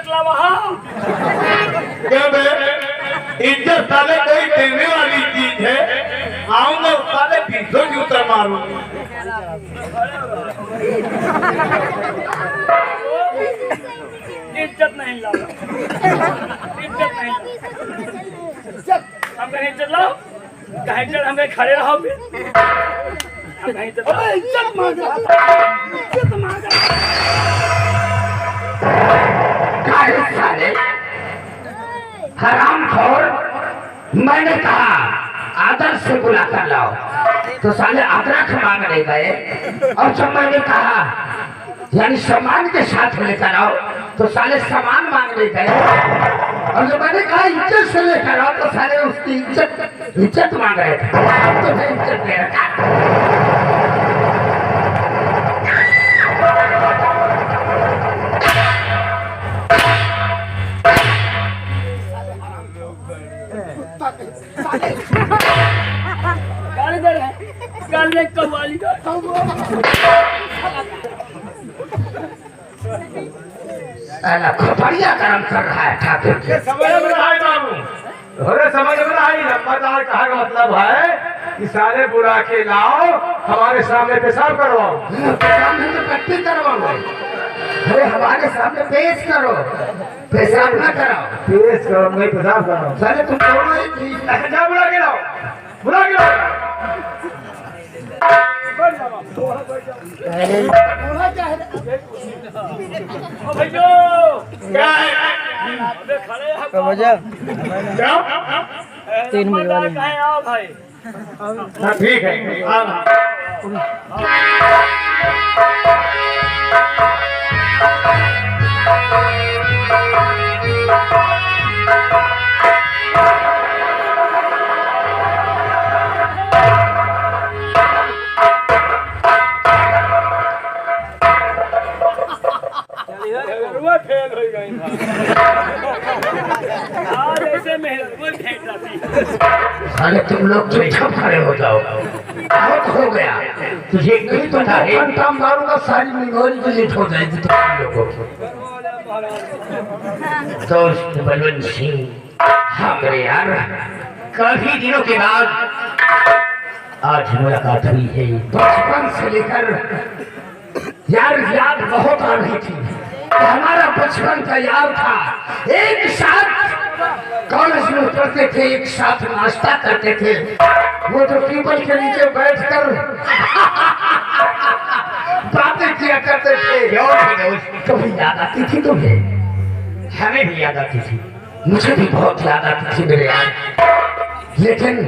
ला वहाँ। क्या बे इज्जत साले कोई देने वाली चीज है। आऊंगा साले पीछे की उतर मारूं। इज्जत नहीं ला, इज्जत नहीं ला। हम कहीं इज्जत लाओ, कहीं इज्जत हमें खड़े रहो फिर। हम कहीं इज्जत लाओ। इज्जत मांग रहा था, इज्जत मांग रहा था। साले हरामखोर, मैंने कहा आदर से बुला कर लाओ तो साले अदरक मांगने गए, और जब मैंने कहा यानी सामान के साथ लेकर आओ तो साले सामान मांगने गए, और जब मैंने कहा इज्जत से लेकर आओ तो साले उसकी इज्जत मांग रहे थे। अब तो मैं इज्जत दे रखा। गाली दे रहे हैं, गाली दे कव्वाली का। साला खोपड़िया कर्म कर रहा है ठाकुर। समझ में आई बाबू, अरे समझ में आई। नंबरदार कहा का मतलब है कि साले बुला के लाओ, हमारे सामने पेशाब करवाओ। पेशाब नहीं तो पट्टी करवाओ। अरे हमारे सामने पेश करो, पेशाब ना कराओ। पेश करो, नहीं पेशाब करो। साले तुम दोनों एक चीज जा बुला के लाओ, बुला के लाओ। ओ भैया, क्या है? अबे खड़े हैं। कब बजा? क्या? 3 मिनट वाले। कहीं आओ भाई। हाँ ठीक है, हाँ फेल हो गई। आज ऐसे मेहनत कोई फेंक जाती है। साले तुम लोग चुपचाप खड़े हो जाओ, बहुत हो गया। तुझे नहीं पता है घंटा मारूंगा सारी मिंगोरी डिलीट हो जाएगी तुम लोगों की। दोस्त बलवंत सिंह, हाँ मेरे यार, काफी दिनों के बाद आज मुलाकात हुई है। बचपन से लेकर यार याद बहुत आ रही थी। हमारा बचपन का यार था, एक साथ कॉलेज में उतरते थे, एक साथ नाश्ता करते थे, वो जो पीपल के नीचे बैठकर बातें किया करते थे। कभी याद आती थी तुम्हें? हमें भी याद आती थी, मुझे भी बहुत याद आती थी मेरे यार। लेकिन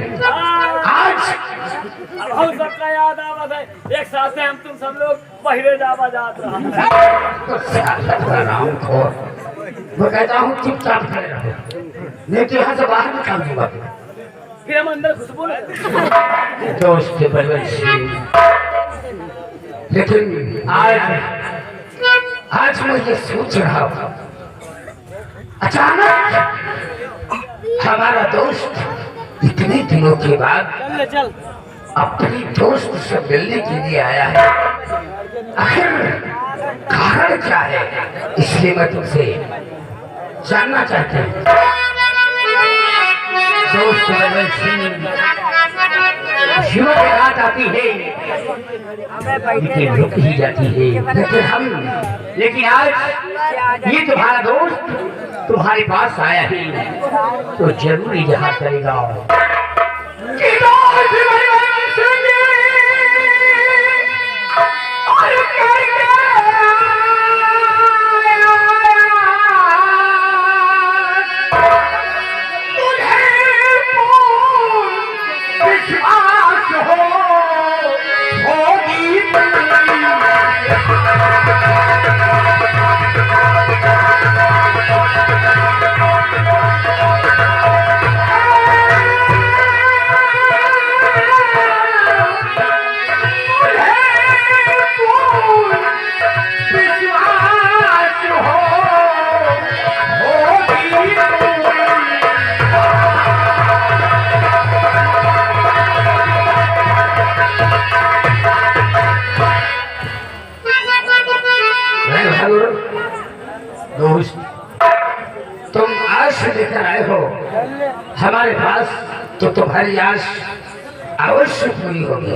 आज हम सबका याद आवा है, एक साथ से हम तुम सब लोग पहले जावा जात रहा। मैं कहता हूँ चुपचाप खड़े रहो, नहीं तो यहाँ से बाहर निकाल दूंगा। फिर हम अंदर खुशबू दोस्त बलवंत सिंह, लेकिन आज मैं ये सोच रहा हूँ, अचानक हमारा दोस्त इतने दिनों के बाद चल अपनी दोस्त से मिलने के लिए आया है। आखिर कारण क्या है, इसलिए मैं तुमसे जानना चाहता हूँ। दोस्त बलवंत सिंह, जीवन में रात आती है लेकिन रुक ही जाती है। लेकिन आज ये तुम्हारा दोस्त तुम्हारे पास आया है तो जरूर इजहार करेगा। आश लेकर आए हो हमारे पास, तो तुम्हारी आश अवश्य पूरी होगी।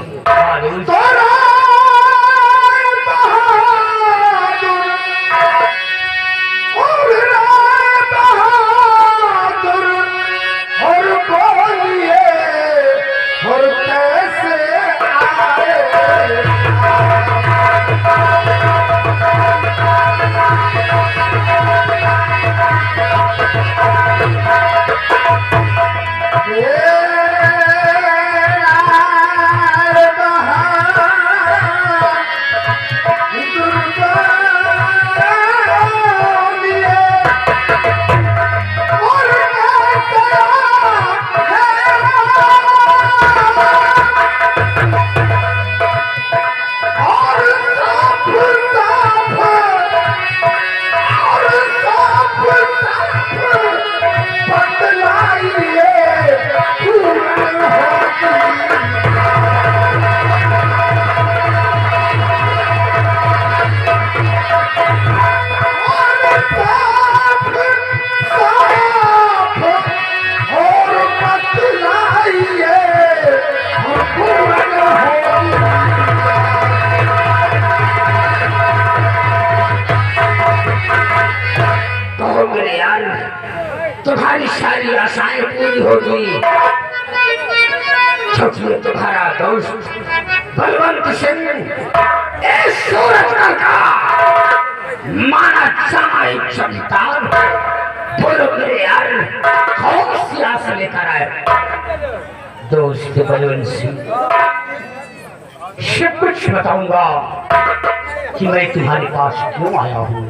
तुम्हारी सारी आशाएं पूरी होगी, क्योंकि तुम्हारा दोस्त बलवंत सिंह इस सूरज का माना चाहे चमत्कार। बोलो मेरे यार, कौन सी आशा लेकर आए दोस्त बलवंत सिंह? सब कुछ बताऊंगा कि मैं तुम्हारे पास क्यों आया हूँ।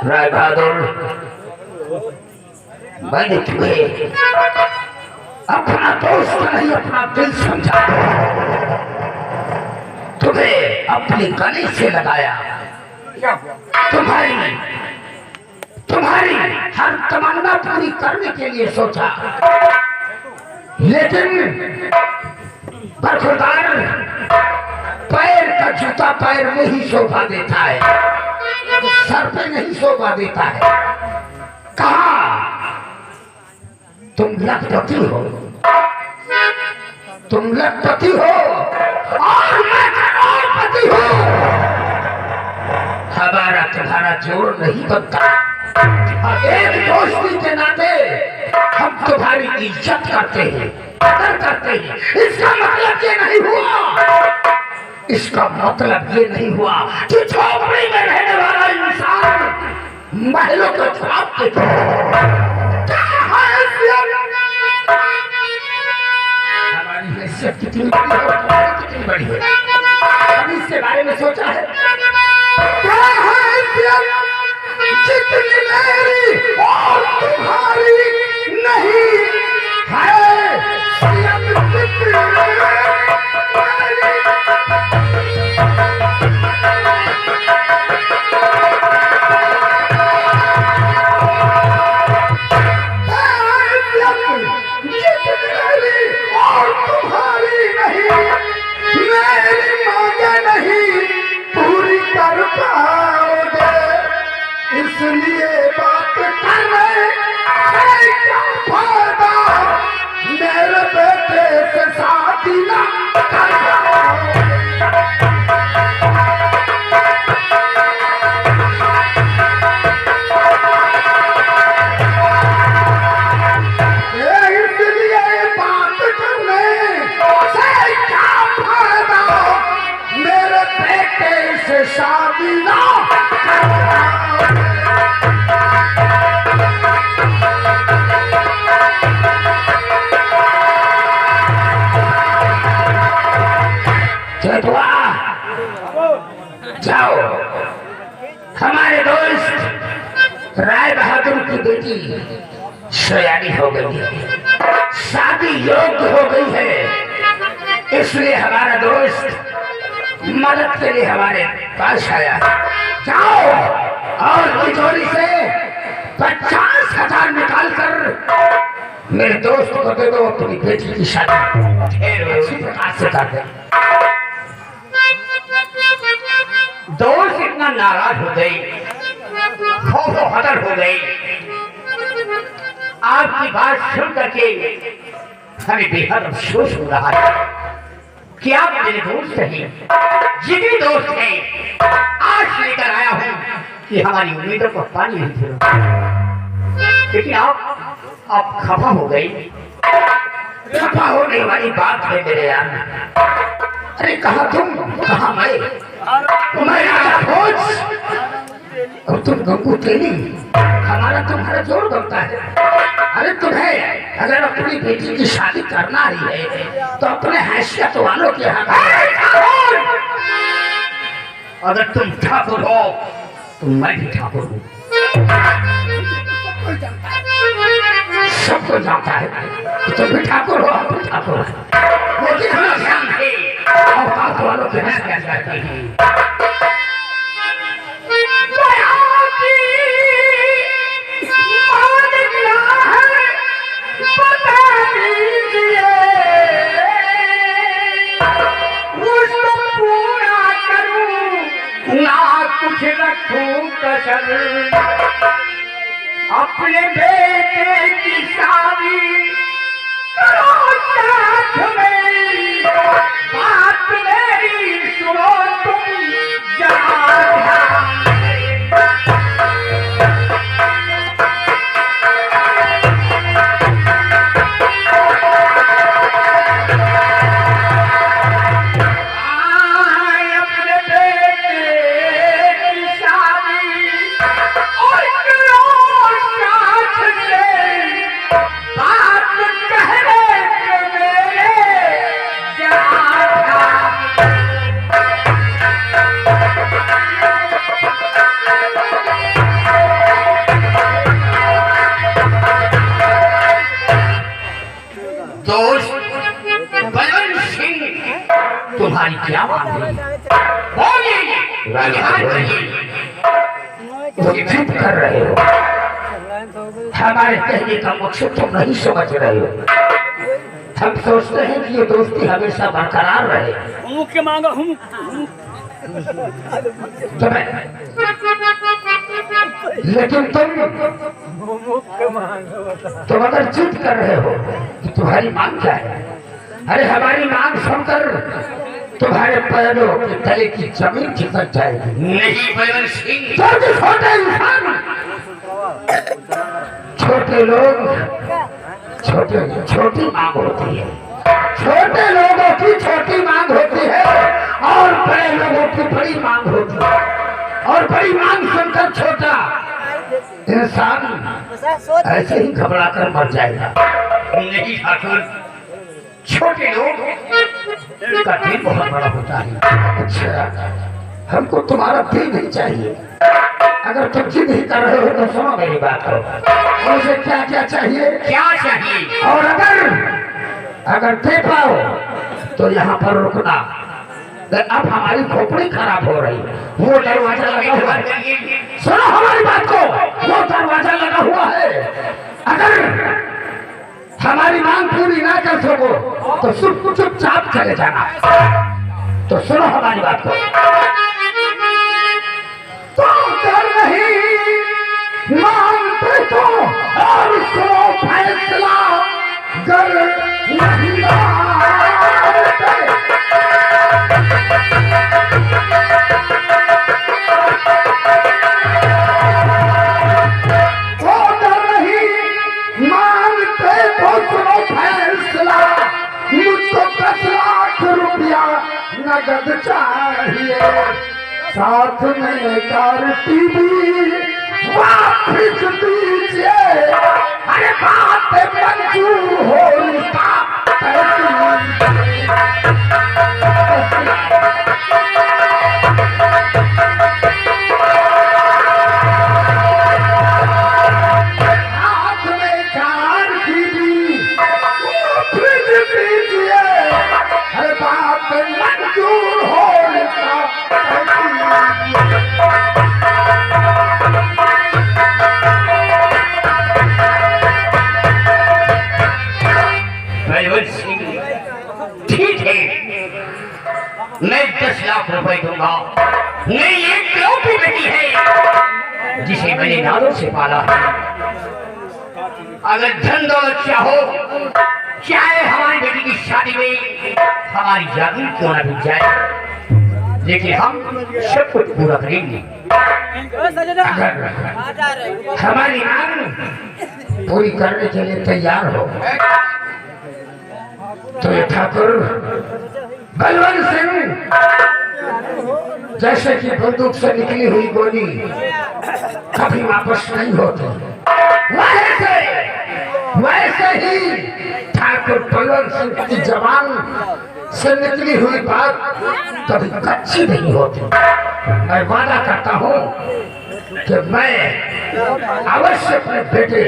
राय बहादुर, मैंने तुम्हें अपना दोस्त नहीं अपना दिल समझा, तुम्हें अपने गले से लगाया, तुम्हारी हर तमन्ना पूरी करने के लिए सोचा, लेकिन बरखुरदार पैर का जूता पैर में ही शोभा देता है, सर पे नहीं शोभा देता है। कहा तुम लखपति हो, तुम लखपति हो और मैं करोड़पति हूँ। हमारा तुम्हारा जोड़ नहीं बनता, एक दोस्ती के नाते हम तुम्हारी इज्जत करते हैं, कदर करते हैं। इसका मतलब ये नहीं हुआ, इसका मतलब ये नहीं हुआ कि झोपड़ी में रहने वाला इंसान महलों को जवाब देता हमारी हैसियत कितनी बड़ी है। कितनी बड़ी है, कभी इसके बारे में सोचा है? क्या हैसियत जितनी मेरी और तुम्हारी नहीं है, हैसियत जितनी मेरी और तुम्हारी नहीं, मेरी मांगे नहीं पूरी कर पाओगे, इसलिए बात करने से क्या फायदा, मेरे बेटे से शादी ना कर पाओगे। शादी ना चेतवा, जाओ, हमारे दोस्त राय बहादुर की बेटी सयानी हो गई है, शादी योग्य हो गई है, इसलिए हमारा दोस्त मदद के लिए हमारे पास आया। जाओ और तिजोरी से 50,000 निकाल कर मेरे दोस्त को दे दो, अपनी बेटी की शादी अच्छी प्रकार से कर दे। दोस्त इतना नाराज हो गई, खौफो हदर हो गई, आपकी बात सुन करके हमें बेहद अफसोस हो रहा है कि आप मेरे दोस्त हैं, जितने दोस्त हैं, आज लेकर आया हूं कि हमारी उम्मीदों को पानी नहीं फिर, लेकिन आप खफा हो गई। खफा होने वाली बात है मेरे यार। अरे कहा तुम, कहा मैं राजा भोज और तुम गंगू तेली, हमारा तुम्हारा जोर बनता है। अरे तुम्हें अगर अपनी बेटी की शादी करना ही है तो अपने हैसियत वालों के यहाँ, अगर तुम ठाकुर हो तो मैं भी ठाकुर हूँ, सबको जानता है कि तुम भी ठाकुर हो, हम भी ठाकुर हैं, लेकिन हमें ध्यान है औकात वालों के यहाँ क्या करते हैं। कुछ रखूं कसर, अपने बेटे की शादी करो साथ मेरी, बात मेरी सुनो तुम जरा। तुम्हारी क्या बात है? चुप कर रहे हो, हमारे कहने का मकसद तुम नहीं समझ रहे हो। हम सोचते हैं कि ये दोस्ती हमेशा बरकरार रहे। के मांगा हूँ लेकिन तुम अगर जिद कर रहे हो कि तुम्हारी मांग क्या है, अरे हमारी मांग सुनकर तुम्हारे पैरों के तले की जमीन खिसक जाएगी। नहीं बलवंत सिंह, छोटे इंसान, छोटे लोग छोटी मांग होती है, छोटे लोगों की छोटी मांग होती है और बड़े लोगों की बड़ी मांग होती है, और बड़ी मांग सुनकर छोटा इंसान ऐसे ही घबरा कर मर जाएगा। नहीं ठाकुर, छोटे लोग का दिल बहुत बड़ा होता है। अच्छा, हमको तुम्हारा दिल नहीं चाहिए। अगर तुम जिद ही कर रहे हो तो सुनो मेरी बात को। मुझे क्या क्या चाहिए? क्या चाहिए? और अगर दे पाओ तो यहाँ पर रुकना। अब हमारी खोपड़ी खराब हो रही है, वो दरवाजा लगा हुआ है। सुनो हमारी बात को, वो दरवाजा लगा हुआ है। अगर हमारी मांग पूरी ना कर सको तो चुपचाप चले जाना। तो सुनो हमारी बात को। तो डर नहीं मानते तो और सुनो फैसला कर नहीं मानते। तो डर नहीं मानते तो सुनो फैसला। मुझको 10 लाख रुपया नगद चाहिए, साथ में कार टीवी वापस दीजिए। अरे बात मंजूर हो हाथ में कार टीवी वापस दीजिए। अरे बात मंजूर हो ठीक है, मैं 10 लाख रुपए दूंगा। मेरी एक लौटी बेटी है जिसे मैंने नालों से पाला है। अगर धन दौलत चाहो, चाहे हमारी बेटी की शादी में हमारी जागीर क्यों ना बिक जाए, लेकिन हम सब कुछ पूरा करेंगे। हमारी मांग पूरी करने के लिए तैयार हो तो ये ठाकुर बलवंत सिंह जैसे कि बंदूक से निकली हुई गोली कभी वापस नहीं होती, वैसे ही ठाकुर बलवंत सिंह की जबान से निकली हुई बात कभी कच्ची नहीं होती। मैं वादा करता हूँ कि मैं अवश्य अपने बेटे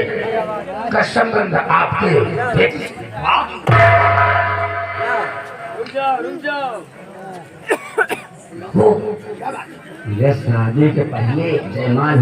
का संबंध आपके बेटे से रुक जाओ। ये शादी के पहले जयमाल